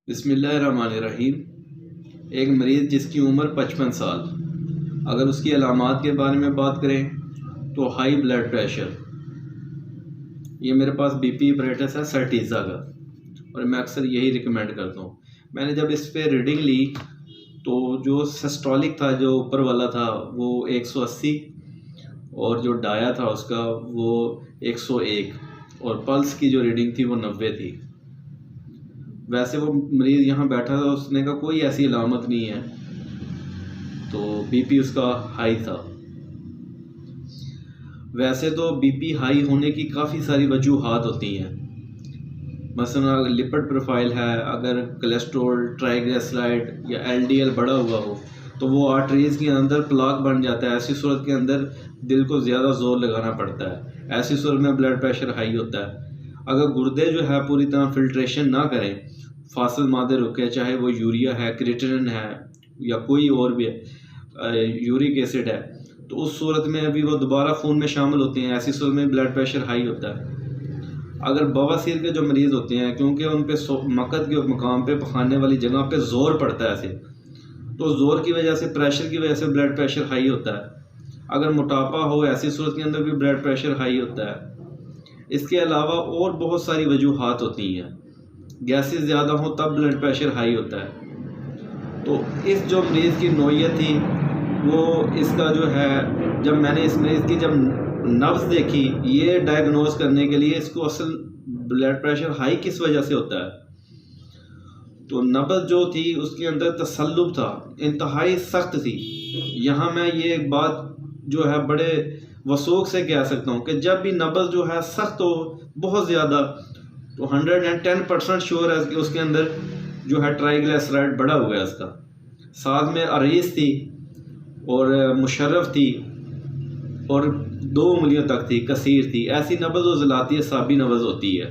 बिस्मिल्लाहिर्रहमानिर्रहीम। एक मरीज़ जिसकी उम्र 55 साल, अगर उसकी अलामात के बारे में बात करें तो हाई ब्लड प्रेशर, ये मेरे पास बीपी अपरेटस है सर्टीज़ा का और मैं अक्सर यही रिकमेंड करता हूँ। मैंने जब इस पे रीडिंग ली तो जो सिस्टोलिक था, जो ऊपर वाला था, वो 180 और जो डाया था उसका वो 101 और पल्स की जो रीडिंग थी वो 90 थी। वैसे वो मरीज़ यहाँ बैठा था, उसने कहा कोई ऐसी अलामत नहीं है, तो बीपी उसका हाई था। वैसे तो बीपी हाई होने की काफ़ी सारी वजूहात होती हैं। मसलन अगर लिपिड प्रोफाइल है, अगर कोलेस्ट्रॉल, ट्राइग्लिसराइड या एलडीएल बढ़ा हुआ हो तो वो आर्टरीज़ के अंदर प्लाक बन जाता है। ऐसी सूरत के अंदर दिल को ज़्यादा ज़ोर लगाना पड़ता है। ऐसी सूरत में ब्लड प्रेशर हाई होता है। अगर गुर्दे जो है पूरी तरह फिल्ट्रेशन ना करें, फासिल मादे रुके, चाहे वो यूरिया है, क्रिएटिनिन है या कोई और भी यूरिक एसिड है, तो उस सूरत में अभी वो दोबारा खून में शामिल होते हैं। ऐसी सूरत में ब्लड प्रेशर हाई होता है। अगर बवासीर के जो मरीज़ होते हैं, क्योंकि उन पे मकद के मकाम पे पखाने वाली जगह पे ज़ोर पड़ता है ऐसे, तो ज़ोर की वजह से, प्रेशर की वजह से ब्लड प्रेशर हाई होता है। अगर मोटापा हो, ऐसी सूरत के अंदर भी ब्लड प्रेशर हाई होता है। इसके अलावा और बहुत सारी वजूहात होती हैं। गैसेस ज़्यादा हो तब ब्लड प्रेशर हाई होता है। तो इस जो मरीज़ की नौयत थी वो इसका जो है, जब मैंने इस मरीज़ की जब नब्ज़ देखी ये डायग्नोज करने के लिए इसको असल ब्लड प्रेशर हाई किस वजह से होता है, तो नब्ज़ जो थी उसके अंदर तसल्लुब था, इंतहाई सख्त थी। यहाँ मैं ये एक बात जो है बड़े वसूख से कह सकता हूँ कि जब भी नब्ज़ जो है सख्त हो बहुत ज़्यादा, तो 110% श्योर है कि उसके अंदर जो है ट्राइग्लिसराइड बढ़ा हुआ है उसका। साथ में अरीस थी और मुशर्रफ थी और 2 उंगलियों तक थी, कसीर थी। ऐसी नब्ज़ वो ज़लाती साबी नब्ज़ होती है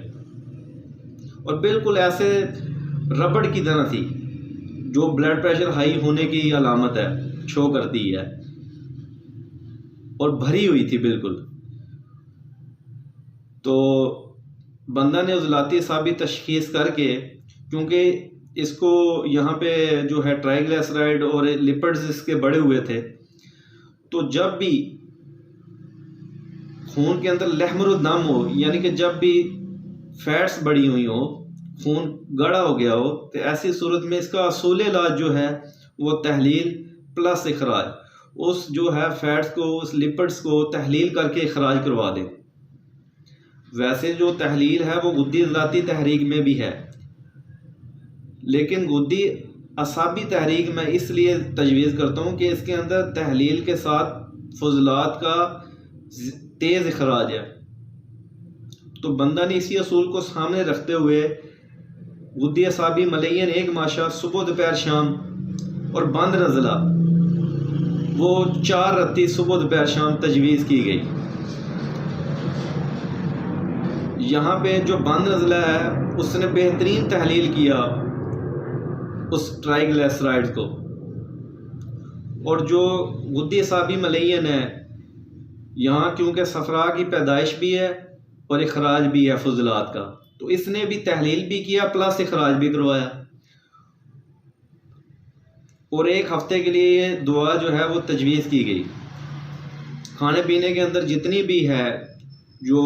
और बिल्कुल ऐसे रबड़ की तरह थी, जो ब्लड प्रेशर हाई होने की अलामत है, शो करती है, और भरी हुई थी बिल्कुल। तो बंदा ने उज़लाती साबी तशखीस करके, क्योंकि इसको यहाँ पे जो है ट्राइग्लिसराइड और लिपिड्स इसके बढ़े हुए थे, तो जब भी खून के अंदर लहमरुद्दम हो, यानी कि जब भी फैट्स बढ़ी हुई हो, खून गाढ़ा हो गया हो, तो ऐसी सूरत में इसका असूल इलाज जो है वो तहलील प्लस इखराज, उस जो है फैट्स को, उस लिपिड्स को तहलील करके इखराज करवा दें। वैसे जो तहलील है वो गुद्दी ज़ाती तहरीक में भी है, लेकिन गुद्दी असाबी तहरीक में इसलिए तजवीज़ करता हूँ कि इसके अंदर तहलील के साथ फजलात का तेज़ इखराज है। तो बंदा ने इसी असूल को सामने रखते हुए गुद्दी असाबी मलयन एक माशा सुबह दोपहर शाम और बंद नज़ला वो 4 रत्ती सुबह दोपहर शाम तजवीज़ की गई। यहाँ पे जो बंद नज़ला है उसने बेहतरीन तहलील किया उस ट्राइग्लिसराइड को, और जो गुद्दी असाबी मलयन है यहाँ क्योंकि सफरा की पैदाइश भी है और इखराज भी है फजलात का, तो इसने भी तहलील भी किया प्लस इखराज भी करवाया। और 1 हफ्ते के लिए ये दुआ जो है वो तजवीज़ की गई। खाने पीने के अंदर जितनी भी है जो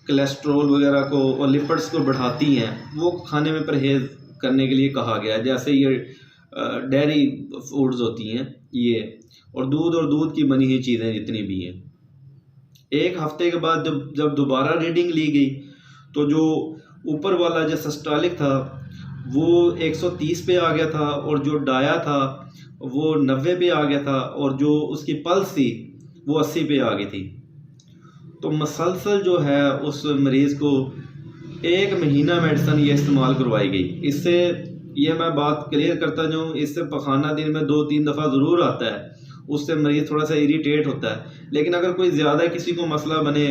कोलेस्ट्रॉल वगैरह को और लिपिड्स को बढ़ाती हैं वो खाने में परहेज़ करने के लिए कहा गया है। जैसे ये डेयरी फूड्स होती हैं ये, और दूध की बनी हुई चीज़ें जितनी भी हैं। 1 हफ्ते के बाद जब दोबारा रीडिंग ली गई तो जो ऊपर वाला जो सिस्टोलिक था वो 130 पे आ गया था और जो डाया था वो 90 पे आ गया था और जो उसकी पल्स थी वो 80 पे आ गई थी। तो मसलसल जो है उस मरीज़ को 1 महीना मेडिसिन ये इस्तेमाल करवाई गई। इससे ये मैं बात क्लियर करता जाऊँ, इससे पखाना दिन में 2-3 दफ़ा ज़रूर आता है, उससे मरीज़ थोड़ा सा इरिटेट होता है। लेकिन अगर कोई ज़्यादा किसी को मसला बने,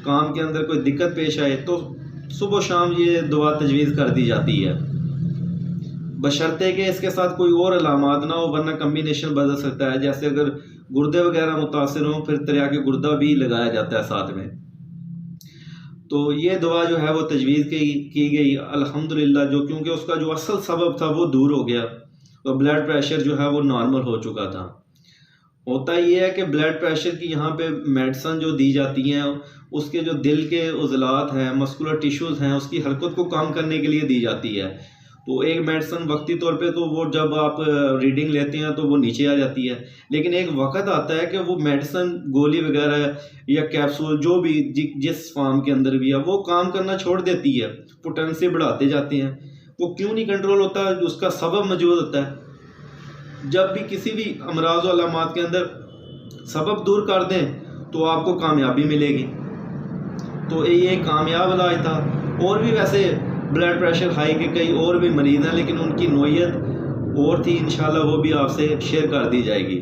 काम के अंदर कोई दिक्कत पेश आए, तो सुबह शाम ये दवा तजवीज़ कर दी जाती है, बशर्ते कि इसके साथ कोई और अलामात ना हो, वरना कम्बिनेशन बदल सकता है। जैसे अगर गुर्दे वगैरह मुतासर हों, फिर तरियाके गुर्दा भी लगाया जाता है साथ में। तो ये दवा जो है वो तजवीज़ की गई अल्हम्दुलिल्लाह, जो क्योंकि उसका जो असल सबब था वो दूर हो गया, तो ब्लड प्रेशर जो है वो नॉर्मल हो चुका था। होता ये है कि ब्लड प्रेशर की यहाँ पे मेडिसन जो दी जाती हैं, उसके जो दिल के उज़लात हैं, मस्कुलर टिश्यूज़ हैं, उसकी हरकत को कम करने के लिए दी जाती है। तो एक मेडिसन वक्ती तौर पे तो वो जब आप रीडिंग लेते हैं तो वो नीचे आ जाती है, लेकिन एक वक़्त आता है कि वो मेडिसन गोली वगैरह या कैप्सूल जो भी जिस फॉर्म के अंदर भी है वो काम करना छोड़ देती है, पोटेंसी बढ़ाते जाते हैं। वो क्यों नहीं कंट्रोल होता, उसका सबब मौजूद होता है। जब भी किसी भी अमराज व अलामात के अंदर सबब दूर कर दें तो आपको कामयाबी मिलेगी। तो ये कामयाब इलाज था। और भी वैसे ब्लड प्रेशर हाई के कई और भी मरीज़ हैं, लेकिन उनकी नोयत और थी, इंशाल्लाह वो भी आपसे शेयर कर दी जाएगी।